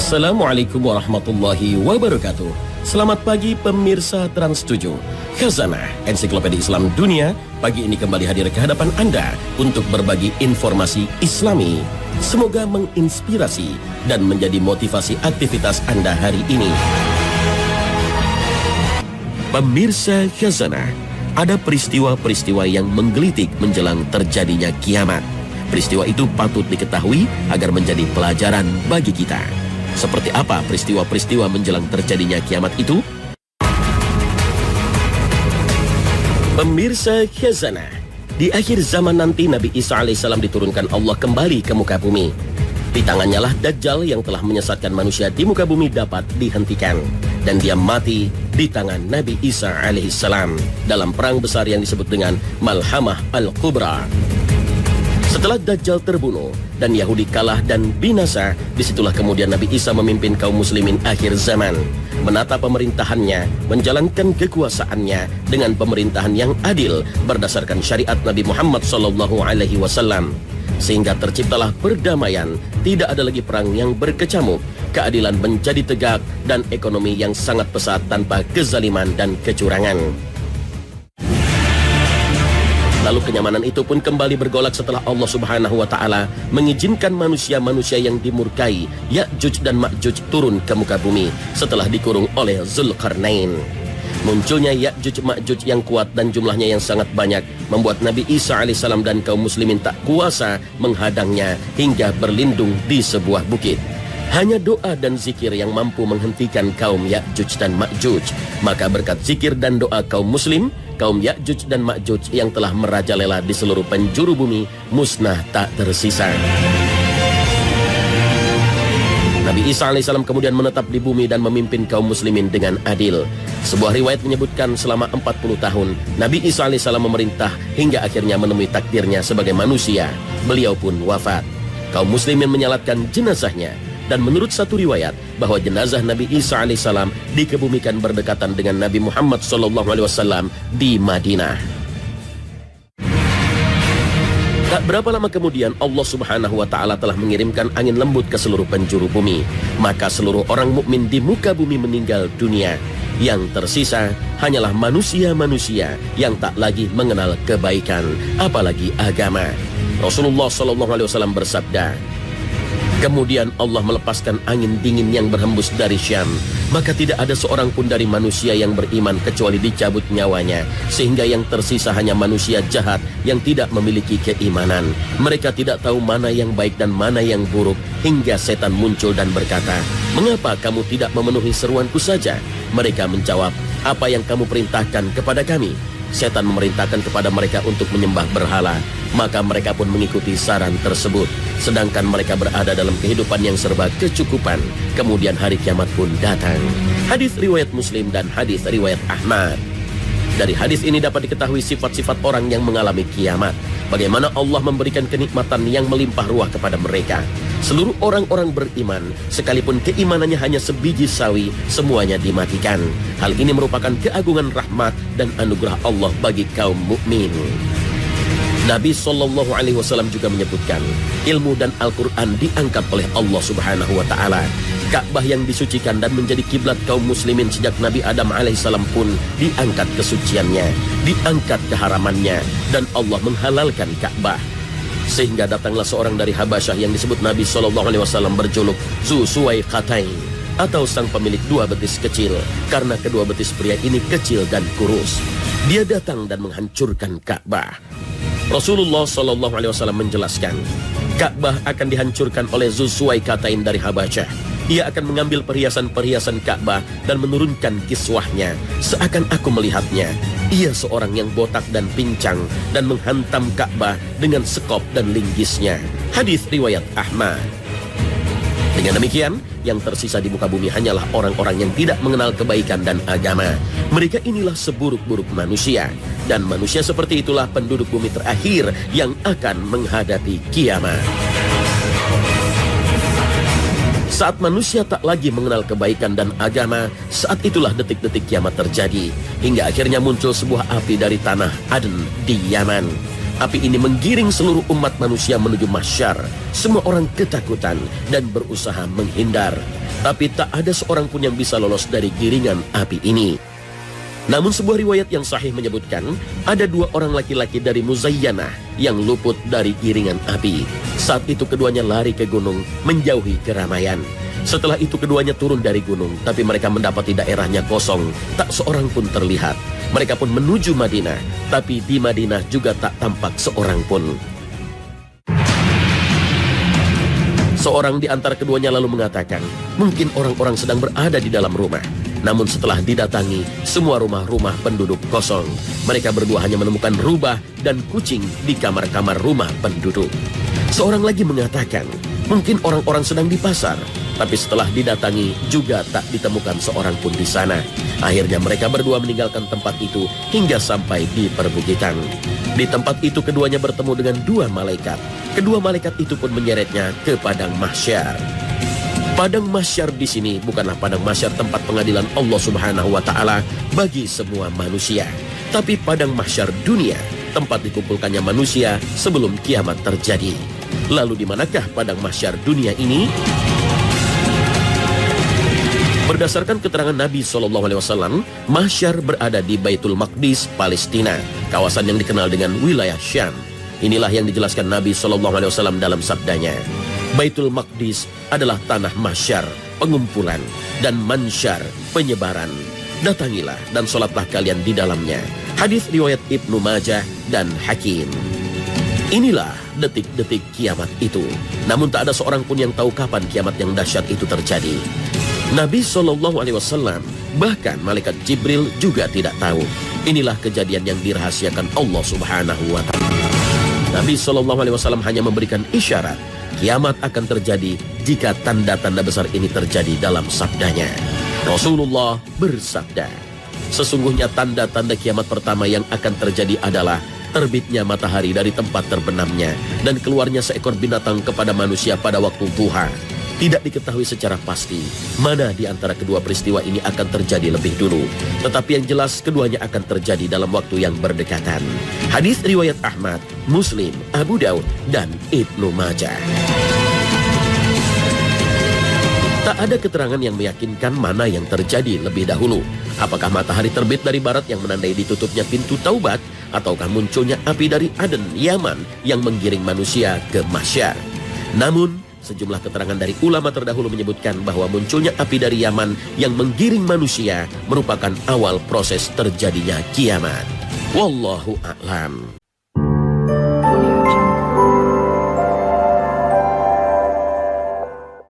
Assalamualaikum warahmatullahi wabarakatuh. Selamat pagi pemirsa Trans7. Khazanah Ensiklopedia Islam Dunia pagi ini kembali hadir ke hadapan Anda untuk berbagi informasi Islami. Semoga menginspirasi dan menjadi motivasi aktivitas Anda hari ini. Pemirsa Khazanah, ada peristiwa-peristiwa yang menggelitik menjelang terjadinya kiamat. Peristiwa itu patut diketahui agar menjadi pelajaran bagi kita. Seperti apa peristiwa-peristiwa menjelang terjadinya kiamat itu? Pemirsa Khazanah, di akhir zaman nanti Nabi Isa alaihissalam diturunkan Allah kembali ke muka bumi. Di tangannya lah Dajjal yang telah menyesatkan manusia di muka bumi dapat dihentikan. Dan dia mati di tangan Nabi Isa alaihissalam dalam perang besar yang disebut dengan Malhamah Al-Kubra. Setelah Dajjal terbunuh dan Yahudi kalah dan binasa, disitulah kemudian Nabi Isa memimpin kaum muslimin akhir zaman, menata pemerintahannya, menjalankan kekuasaannya dengan pemerintahan yang adil berdasarkan syariat Nabi Muhammad SAW, sehingga terciptalah perdamaian, tidak ada lagi perang yang berkecamuk, keadilan menjadi tegak dan ekonomi yang sangat pesat tanpa kezaliman dan kecurangan. Lalu kenyamanan itu pun kembali bergolak setelah Allah Subhanahu wa Ta'ala mengizinkan manusia-manusia yang dimurkai, Ya'juj dan Ma'juj, turun ke muka bumi setelah dikurung oleh Zulkarnain. Munculnya Ya'juj Ma'juj yang kuat dan jumlahnya yang sangat banyak membuat Nabi Isa alaihissalam dan kaum muslimin tak kuasa menghadangnya hingga berlindung di sebuah bukit. Hanya doa dan zikir yang mampu menghentikan kaum Ya'juj dan Ma'juj. Maka berkat zikir dan doa kaum muslim, kaum Ya'juj dan Ma'juj yang telah merajalela di seluruh penjuru bumi musnah tak tersisa. Nabi Isa alaihissalam kemudian menetap di bumi dan memimpin kaum muslimin dengan adil. Sebuah riwayat menyebutkan selama 40 tahun Nabi Isa alaihissalam memerintah hingga akhirnya menemui takdirnya sebagai manusia. Beliau pun wafat. Kaum muslimin menyalatkan jenazahnya. Dan menurut satu riwayat bahwa jenazah Nabi Isa alaihissalam dikebumikan berdekatan dengan Nabi Muhammad SAW di Madinah. Tak berapa lama kemudian Allah Subhanahu wa Ta'ala telah mengirimkan angin lembut ke seluruh penjuru bumi. Maka seluruh orang mukmin di muka bumi meninggal dunia. Yang tersisa hanyalah manusia-manusia yang tak lagi mengenal kebaikan, apalagi agama. Rasulullah SAW bersabda, kemudian Allah melepaskan angin dingin yang berhembus dari Syam. Maka tidak ada seorang pun dari manusia yang beriman kecuali dicabut nyawanya. Sehingga yang tersisa hanya manusia jahat yang tidak memiliki keimanan. Mereka tidak tahu mana yang baik dan mana yang buruk. Hingga setan muncul dan berkata, mengapa kamu tidak memenuhi seruanku saja? Mereka menjawab, apa yang kamu perintahkan kepada kami? Setan memerintahkan kepada mereka untuk menyembah berhala. Maka mereka pun mengikuti saran tersebut. Sedangkan mereka berada dalam kehidupan yang serba kecukupan. Kemudian hari kiamat pun datang. Hadis riwayat Muslim dan hadis riwayat Ahmad. Dari hadis ini dapat diketahui sifat-sifat orang yang mengalami kiamat. Bagaimana Allah memberikan kenikmatan yang melimpah ruah kepada mereka. Seluruh orang-orang beriman, sekalipun keimanannya hanya sebiji sawi, semuanya dimatikan. Hal ini merupakan keagungan rahmat dan anugerah Allah bagi kaum mukmin. Nabi SAW juga menyebutkan, ilmu dan Al-Quran diangkat oleh Allah Subhanahu wa Ta'ala. Ka'bah yang disucikan dan menjadi kiblat kaum muslimin sejak Nabi Adam alaihissalam pun diangkat kesuciannya, diangkat keharamannya, dan Allah menghalalkan Ka'bah. Sehingga datanglah seorang dari Habasyah yang disebut Nabi SAW berjuluk Zu Suwaiqatain, atau sang pemilik dua betis kecil, karena kedua betis pria ini kecil dan kurus. Dia datang dan menghancurkan Ka'bah. Rasulullah SAW menjelaskan, Ka'bah akan dihancurkan oleh Zu Suwaiqatain dari Habasyah. Ia akan mengambil perhiasan-perhiasan Ka'bah dan menurunkan kiswahnya. Seakan aku melihatnya. Ia seorang yang botak dan pincang dan menghantam Ka'bah dengan sekop dan linggisnya. Hadis riwayat Ahmad. Dengan demikian, yang tersisa di muka bumi hanyalah orang-orang yang tidak mengenal kebaikan dan agama. Mereka inilah seburuk-buruk manusia. Dan manusia seperti itulah penduduk bumi terakhir yang akan menghadapi kiamat. Saat manusia tak lagi mengenal kebaikan dan agama, saat itulah detik-detik kiamat terjadi. Hingga akhirnya muncul sebuah api dari tanah Aden di Yaman. Api ini menggiring seluruh umat manusia menuju mahsyar. Semua orang ketakutan dan berusaha menghindar. Tapi tak ada seorang pun yang bisa lolos dari giringan api ini. Namun sebuah riwayat yang sahih menyebutkan ada 2 orang laki-laki dari Muzayyanah yang luput dari giringan api. Saat itu keduanya lari ke gunung menjauhi keramaian. Setelah itu keduanya turun dari gunung, tapi mereka mendapati daerahnya kosong, tak seorang pun terlihat. Mereka pun menuju Madinah, tapi di Madinah juga tak tampak seorang pun. Seorang di antara keduanya lalu mengatakan, mungkin orang-orang sedang berada di dalam rumah. Namun setelah didatangi, semua rumah-rumah penduduk kosong. Mereka berdua hanya menemukan rubah dan kucing di kamar-kamar rumah penduduk. Seorang lagi mengatakan, mungkin orang-orang sedang di pasar. Tapi setelah didatangi juga tak ditemukan seorang pun di sana. Akhirnya mereka berdua meninggalkan tempat itu hingga sampai di perbukitan. Di tempat itu keduanya bertemu dengan 2 malaikat. Kedua malaikat itu pun menyeretnya ke padang mahsyar. Padang mahsyar di sini bukanlah padang mahsyar tempat pengadilan Allah Subhanahu wa taala bagi semua manusia, tapi padang mahsyar dunia, tempat dikumpulkannya manusia sebelum kiamat terjadi. Lalu di manakah padang mahsyar dunia ini? Berdasarkan keterangan Nabi SAW, mahsyar berada di Baitul Maqdis, Palestina, kawasan yang dikenal dengan wilayah Syam. Inilah yang dijelaskan Nabi SAW dalam sabdanya. Baitul Maqdis adalah tanah mahsyar, pengumpulan, dan mansyar, penyebaran. Datangilah dan sholatlah kalian di dalamnya. Hadis riwayat Ibnu Majah dan Hakim. Inilah detik-detik kiamat itu. Namun tak ada seorang pun yang tahu kapan kiamat yang dahsyat itu terjadi. Nabi SAW, bahkan malaikat Jibril juga tidak tahu. Inilah kejadian yang dirahasiakan Allah Subhanahu wa taala. Nabi SAW hanya memberikan isyarat kiamat akan terjadi jika tanda-tanda besar ini terjadi dalam sabdanya. Rasulullah bersabda, sesungguhnya tanda-tanda kiamat pertama yang akan terjadi adalah terbitnya matahari dari tempat terbenamnya dan keluarnya seekor binatang kepada manusia pada waktu duha. Tidak diketahui secara pasti mana di antara kedua peristiwa ini akan terjadi lebih dulu. Tetapi yang jelas keduanya akan terjadi dalam waktu yang berdekatan. Hadis riwayat Ahmad, Muslim, Abu Daud, dan Ibnu Majah. Tak ada keterangan yang meyakinkan mana yang terjadi lebih dahulu. Apakah matahari terbit dari barat yang menandai ditutupnya pintu taubat, ataukah munculnya api dari Aden, Yaman yang menggiring manusia ke mahsyar. Namun sejumlah keterangan dari ulama terdahulu menyebutkan bahwa munculnya api dari Yaman yang menggiring manusia merupakan awal proses terjadinya kiamat. Wallahu a'lam.